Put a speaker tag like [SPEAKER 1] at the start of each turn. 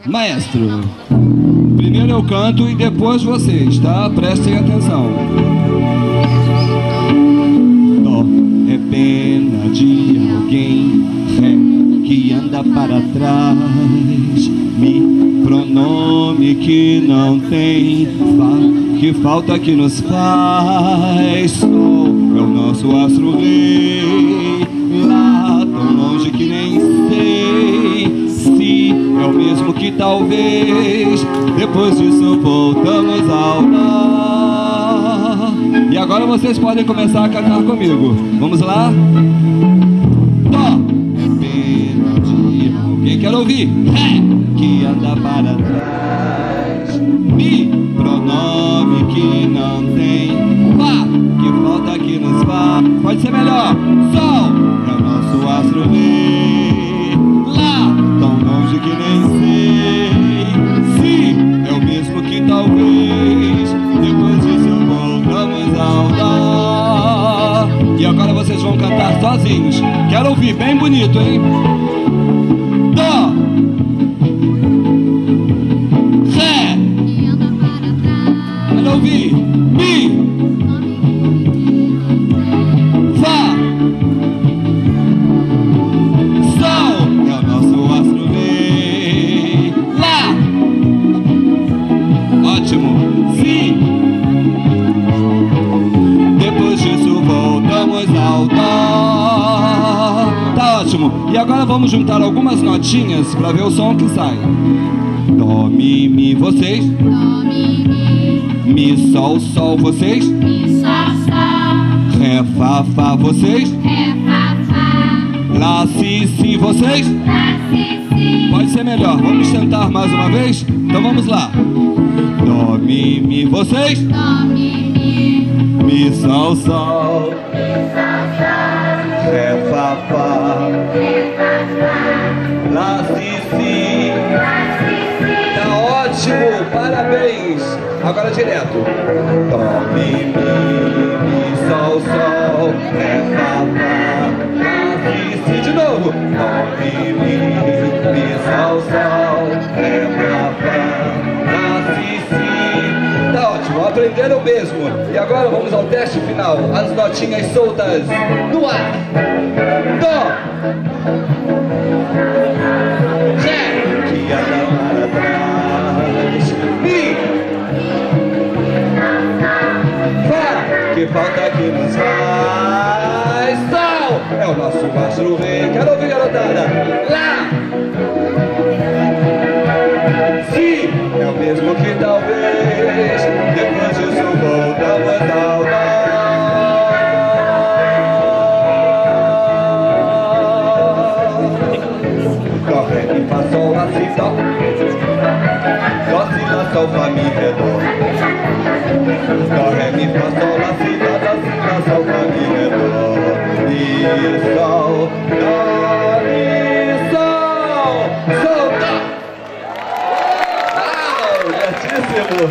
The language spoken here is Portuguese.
[SPEAKER 1] Maestro, primeiro eu canto e depois vocês, tá? Prestem atenção. Dó é pena de alguém, ré que anda para trás, mi, pronome que não tem, fá que falta que nos faz, sol é o nosso astro-rei, lá tão longe que nem sei, si é o mesmo que talvez, depois disso voltamos ao lá. E agora vocês podem começar a cantar comigo. Vamos lá? Dó é pena de alguém, quero ouvir, ré que anda para trás, mi, pronome que não tem, fá que falta que nos faz, pode ser melhor, sol é o nosso astro-rei, lá tão longe que nem sei, si é o mesmo que talvez, depois disso voltamos ao lá. E agora vocês vão cantar sozinhos, quero ouvir bem bonito, hein? Dó, ré, quero ouvir, mi, fá, sol é o nosso astro-rei, lá, ótimo, si, depois disso voltamos ao dó, tá ótimo. E agora vamos juntar algumas notinhas para ver o som que sai. Dó, mi, vocês,
[SPEAKER 2] Dó,
[SPEAKER 1] mi, sol, vocês,
[SPEAKER 2] mi, sol,
[SPEAKER 1] ré, fá, vocês,
[SPEAKER 2] ré, fá,
[SPEAKER 1] lá, si, vocês.
[SPEAKER 2] lá, si,
[SPEAKER 1] Pode ser melhor, vamos tentar mais uma vez? Então vamos lá. Dó, mi, vocês,
[SPEAKER 2] Dó,
[SPEAKER 1] mi, sol, ré, fá, lá, si. Tá ótimo, parabéns. Agora direto. Dó, mi, sol, ré, fá, lá, si. De novo. Dó, mi, sol, ré, fá, lá, si. Tá ótimo, aprenderam mesmo. E agora vamos ao teste final. As notinhas soltas no ar. Dó, ré, que anda para trás, mi, fá, que falta que nos faz, sol é o nosso astro-rei, quero ouvir, garotada, lá, si é o mesmo que talvez, depois disso voltamos ao lá. Dó, ré, mi, fá, sol, lá, si, dó. Dó, si, lá, sol, fá, mi, ré, dó. Dó, ré, mi, fá, sol, lá, si, dó, dó, si, lá, sol, fá, mi, ré, dó. Mi, sol, dó, mi, sol, dó. Uau, gatíssimo!